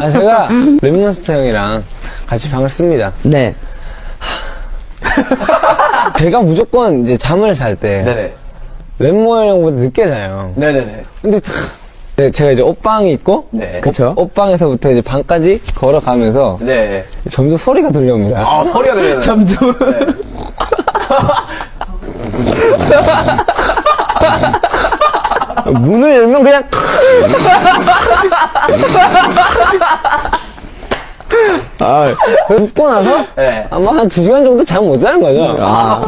아, 제가 랩몬스터 형이랑 같이 방을 씁니다. 네. 제가 무조건 이제 잠을 잘 때 네네. 랩모 형보다 늦게 자요. 네네네. 근데 네, 제가 이제 옷방이 있고 네. 그쵸. 옷방에서부터 이제 방까지 걸어가면서 네. 점점 소리가 들려옵니다. 아, 소리가 들려요. 점점. 문을 열면 그냥 아, 눕고 나서 네. 아마 한 2시간 정도 잠 못 자는 거죠. 아.